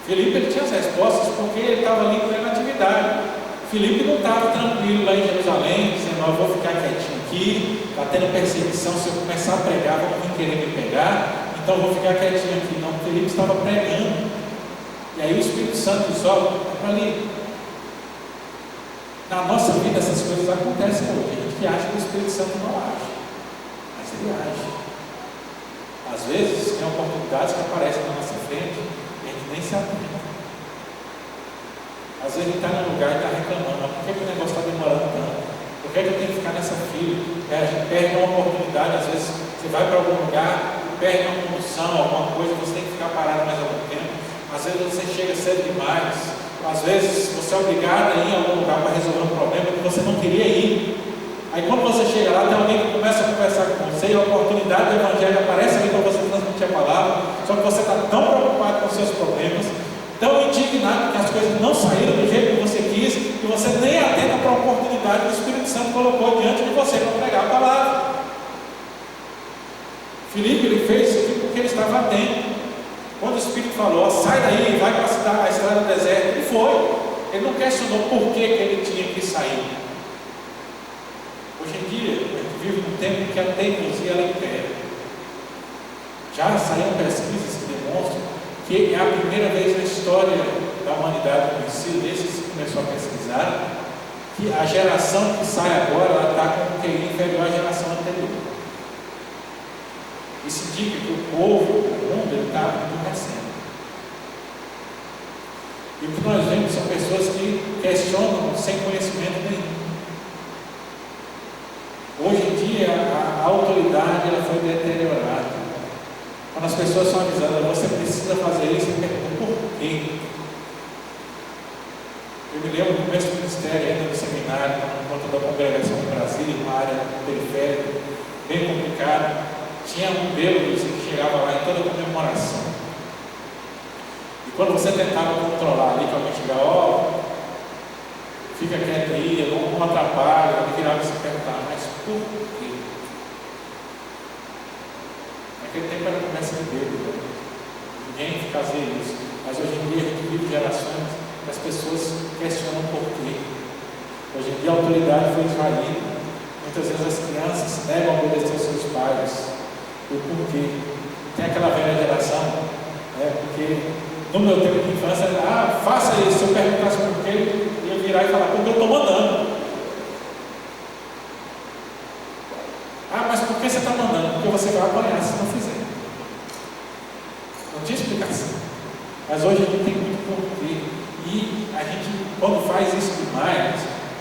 S1: Filipe ele tinha as respostas porque ele estava ali em atividade. Filipe não estava tranquilo lá em Jerusalém, dizendo: eu vou ficar quietinho aqui, está tendo perseguição, se eu começar a pregar, vão querer me pegar, então eu vou ficar quietinho aqui. Não, Filipe estava pregando, e aí o Espírito Santo diz: ó, para ali. Na nossa vida essas coisas acontecem hoje, a gente que acha que o Espírito Santo não age, mas ele age. Às vezes tem oportunidades que aparecem na nossa frente e a gente nem se atenta. Às vezes a gente está num lugar e está reclamando: por que o negócio está demorando tanto? Por que eu tenho que ficar nessa fila? A gente perde uma oportunidade. Às vezes você vai para algum lugar, perde uma condução, alguma coisa, você tem que ficar parado mais algum tempo. Às vezes você chega cedo demais. Às vezes você é obrigado a ir a algum lugar para resolver um problema que você não queria ir. Aí quando você chega lá, tem alguém que começa a conversar com você e a oportunidade do Evangelho aparece ali para você transmitir a palavra, só que você está tão preocupado com os seus problemas, tão indignado que as coisas não saíram do jeito que você quis, que você nem atenta para a oportunidade que o Espírito Santo colocou diante de você para pregar a palavra. Filipe ele fez isso aqui porque ele estava atento. Quando o Espírito falou: ó, sai daí, vai para a estrada do deserto, ele foi. Ele não questionou por que ele tinha que sair. Hoje em dia, a gente vive num tempo em que a teimosia ela impera. Já saíram pesquisas que demonstram que é a primeira vez na história da humanidade conhecida, desde que se começou a pesquisar, que a geração que sai agora está com um QI inferior à geração anterior. Isso indica que o povo, o mundo, está emburrecendo. E o que nós vemos são pessoas que questionam sem conhecimento nenhum. Hoje em dia, a autoridade ela foi deteriorada. Quando as pessoas são avisadas: você precisa fazer isso, eu pergunto por quê. Eu me lembro no começo do ministério ainda no seminário, por conta da congregação em Brasília, uma área periférica, bem complicada. Tinha um bêbado que chegava lá em toda comemoração. E quando você tentava controlar ali, que alguém chegava, ó, fica quieto aí, não atrapalha, ele virava e se perguntava, mas por quê? Naquele tempo era conversa de bêbado, né? Ninguém fazia isso. Mas hoje em dia a gente vive gerações que as pessoas questionam por quê. Hoje em dia a autoridade foi esvaída. Muitas vezes as crianças negam a obedecer aos seus pais. O porquê. Tem aquela velha geração, porque no meu tempo de infância, faça isso. Se eu perguntasse por quê, eu ia virar e falar, porque eu estou mandando. Mas por que você está mandando? Porque você vai apanhar se não fizer. Não tinha explicação. Mas hoje a gente tem muito porquê. E a gente, quando faz isso demais,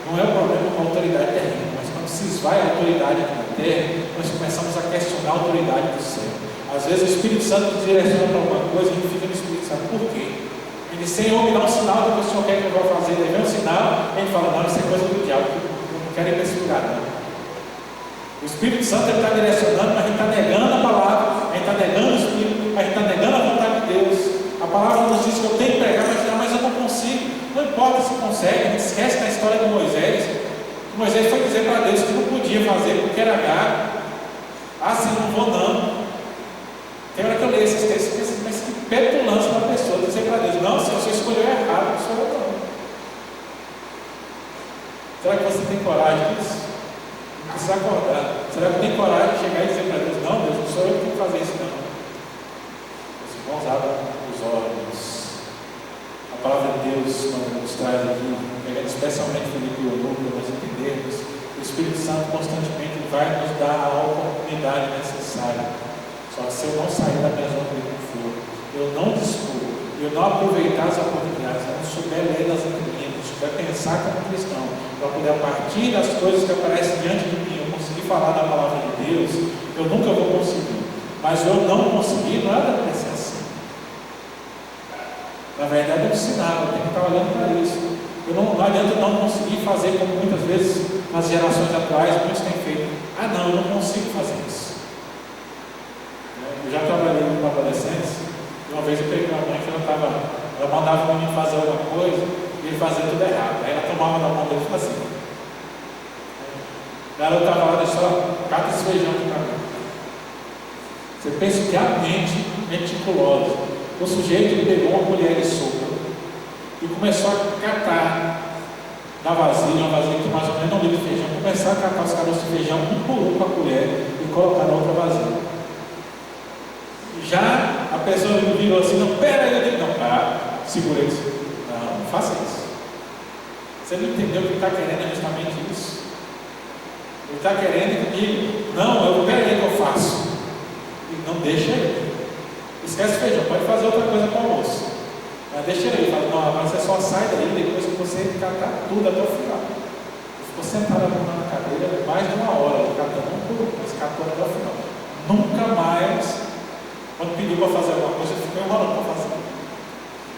S1: não é o problema com a autoridade terrena, mas quando se esvai a autoridade aqui na terra, nós começamos a questionar a autoridade do céu. Às vezes o Espírito Santo nos direciona para alguma coisa e a gente fica no Espírito Santo, por quê? Ele, Senhor, me dá um sinal do que o Senhor quer que eu vá fazer. Ele vê um sinal, a gente fala, não, isso é coisa do diabo, eu não quero ir para esse lugar, não. O Espírito Santo está direcionando, mas a gente está negando a palavra, a gente está negando o Espírito, a gente está negando a vontade de Deus. A palavra nos diz que eu tenho que pregar, mas eu não consigo. Não importa se consegue, a gente esquece da história de Moisés. Moisés foi dizer para Deus que não podia fazer porque era gago. Assim, não vou não. Tem hora que eu leio esses textos e penso, mas que petulância da pessoa dizer para Deus, não, se você escolheu errado, não sou eu não. Será que você tem coragem disso? Não precisa acordar. Será que tem coragem de chegar e dizer para Deus, não, Deus, não sou eu que tenho que fazer isso não. Os irmãos abram os olhos. A palavra de Deus, quando nos traz aqui, pegando especialmente Filipe e Eunuco, para nós entendermos, o Espírito Santo constantemente vai nos dar a oportunidade necessária. Só que se eu não sair da minha zona de conforto, eu não dispor, eu não aproveitar as oportunidades, eu não souber ler das entrelinhas, não souber pensar como cristão, para poder, a partir das coisas que aparecem diante de mim, eu conseguir falar da palavra de Deus, eu nunca vou conseguir. Mas eu não conseguir, não é da ser assim. Na verdade, é um sinal, eu tenho que estar olhando para isso. Não adianta eu não conseguir fazer como muitas vezes nas gerações atuais muitos têm feito. Não, eu não consigo fazer isso. Eu já trabalhei com adolescentes, e uma vez eu peguei uma mãe que ela mandava o menino fazer alguma coisa e ele fazia tudo errado. Aí ela tomava na mão dele e fazia. Ela estava lá, deixa só, cata esse feijão aqui para mim. Você pensa que a mente meticulosa. O sujeito pegou uma colher de sopa e começou a catar na vasilha, uma vasilha que mais ou menos 1 litro de feijão, começar a catar os caroços de feijão um por um com a colher e colocar na outra vasilha. Já a pessoa me virou assim, não, pera aí, eu digo, não, segura isso. Não faça isso. Você não entendeu que ele está querendo é justamente isso. Ele está querendo que, não, pera aí que eu faço. E não deixa ele. Esquece o feijão, pode fazer outra coisa para o almoço. Mas deixa ele, fala, não, agora você só sai daí depois que você catar tudo até o final. Ele ficou sentado na cadeira mais de 1 hora, ele catando um por um, mas catou até o final. Nunca mais, quando pediu para fazer alguma coisa, ele ficou enrolando para fazer.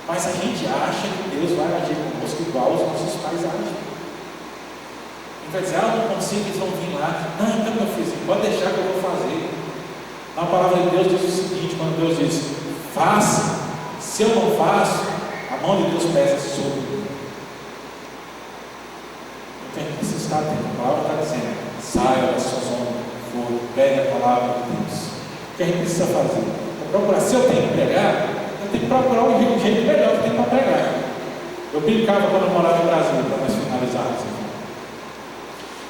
S1: Mas a gente acha que Deus vai agir conosco igual os nossos pais agem. Ele vai dizer, eu não consigo, eles vão vir lá. Não, então meu filho, pode deixar que eu vou fazer. A palavra de Deus diz o seguinte, quando Deus diz, faça, se eu não faço, a mão de Deus pesa sobre mim. Então a gente precisa estar atento. A palavra está dizendo, saia da sua zona de conforto, pregue a palavra de Deus. O que a gente precisa fazer? Procurar, se eu tenho que pregar, eu tenho que procurar o jeito melhor que tem para pregar. Eu brincava quando eu morava em Brasília, para nós finalizarmos.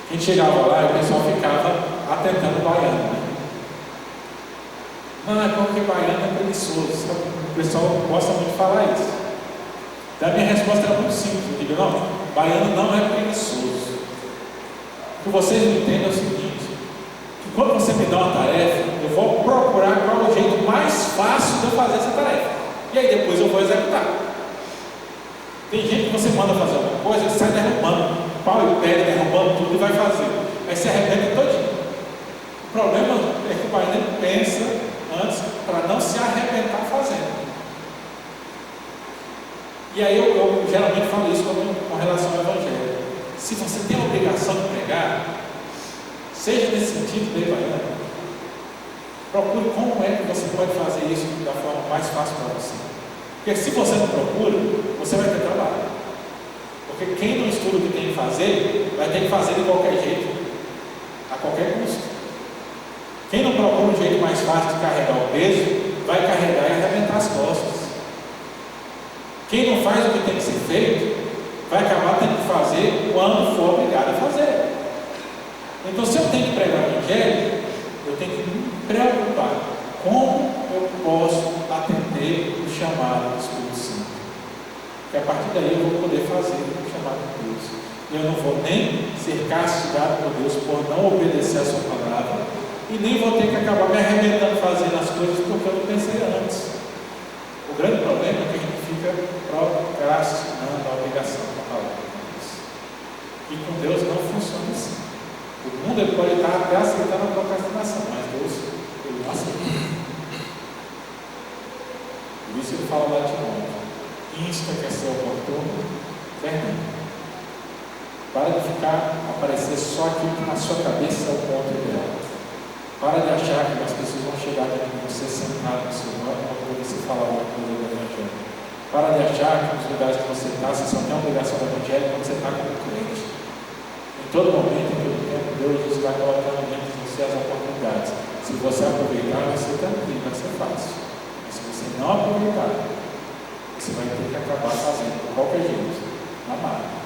S1: A gente chegava lá e o pessoal ficava atentando o baiano, né? Não, é porque baiano é preguiçoso. O pessoal gosta muito de falar isso. Então a minha resposta era muito simples. Eu digo, não, baiano não é preguiçoso. O que vocês não entendem é o seguinte, que quando você me dá uma tarefa, eu vou procurar qual é o jeito mais fácil de eu fazer essa tarefa. E aí depois eu vou executar. Tem gente que você manda fazer alguma coisa, ele sai derrubando, pau e pé, derrubando tudo e vai fazer. Aí se arrebenta todinho. O problema é que o baiano pensa antes para não se arrebentar fazendo. E aí eu geralmente falo isso com relação ao Evangelho. Se você tem a obrigação de pregar, seja nesse sentido bem baiano, procure como é que você pode fazer isso da forma mais fácil para você. Porque se você não procura, você vai ter trabalho. Porque quem não estuda o que tem que fazer, vai ter que fazer de qualquer jeito, a qualquer custo. Quem não procura um jeito mais fácil de carregar o peso, vai carregar e arrebentar as costas. Quem não faz o que tem que ser feito, vai acabar tendo que fazer quando for obrigado a fazer. Então, se eu tenho que pregar o Evangelho, eu tenho que me preocupar como eu posso atender o chamado do Espírito Santo. Porque a partir daí eu vou poder fazer o chamado de Deus. E eu não vou nem ser castigado por Deus por não obedecer a sua palavra, e nem vou ter que acabar me arrebentando fazendo as coisas porque eu não pensei antes. O grande problema é que a gente fica procrastinando a obrigação da palavra de Deus. E com Deus não funciona assim. O mundo ele pode estar até aceitando a procrastinação, mas Deus ele não aceita. Por isso ele fala lá de novo: insta que é ser oportuno, termina. Para de aparecer só aquilo que na sua cabeça é o ponto ideal. Para de achar que as pessoas vão chegar aqui com você sentado no seu banco para você falar alguma coisa do Evangelho. Para de achar que nos lugares que você está, você só tem a obrigação do Evangelho quando você está como crente. Em todo momento, em todo tempo, Deus está colocando dentro de você as oportunidades. Se você aproveitar, vai ser tranquilo, vai ser fácil. Mas se você não aproveitar, você vai ter que acabar fazendo de qualquer jeito, na máquina.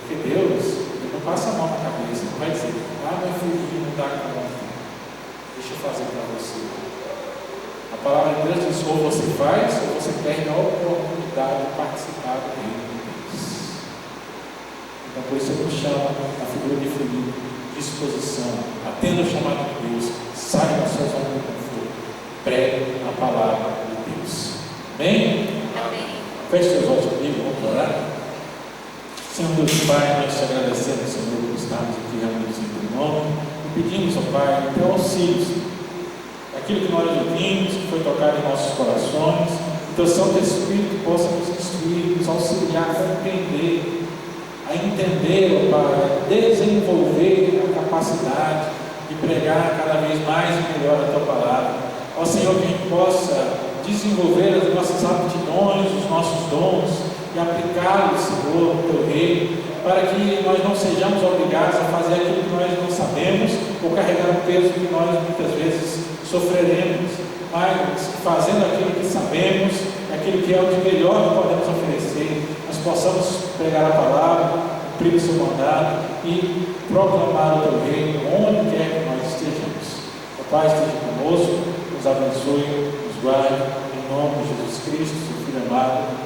S1: Porque Deus, Ele não passa a mão na cabeça, não vai dizer: meu filhinho não dá conta, deixa eu fazer para você. A palavra de Deus diz: ou você faz, ou você perde a oportunidade de participar do reino de Deus. Então, por isso Ele nos chama a figura de Filipe: disposição, atenda o chamado de Deus, saia da sua zona de conforto, pregue a palavra de Deus. Amém?
S2: Amém.
S1: Feche seus olhos comigo, vamos orar. Senhor Deus Pai, nós te agradecemos, Senhor, por estarmos aqui reunidos em teu nome, e pedimos, ó Pai, o teu auxílio, Senhor. Aquilo que nós ouvimos, que foi tocado em nossos corações, que teu Santo Espírito possa nos instruir, nos auxiliar a compreender, a entender, ó Pai, a desenvolver a capacidade de pregar cada vez mais e melhor a tua palavra. Ó Senhor, que a gente possa desenvolver as nossas aptidões, os nossos dons, e aplicá-los, Senhor, no teu reino, para que nós não sejamos obrigados a fazer aquilo que nós não sabemos, ou carregar um peso que nós muitas vezes sofreremos, mas fazendo aquilo que sabemos, aquilo que é o de melhor que podemos oferecer, nós possamos pregar a palavra, cumprir o seu mandato e proclamar o teu reino onde quer que nós estejamos. O Pai esteja conosco, nos abençoe, nos guarde, em nome de Jesus Cristo, seu Filho amado.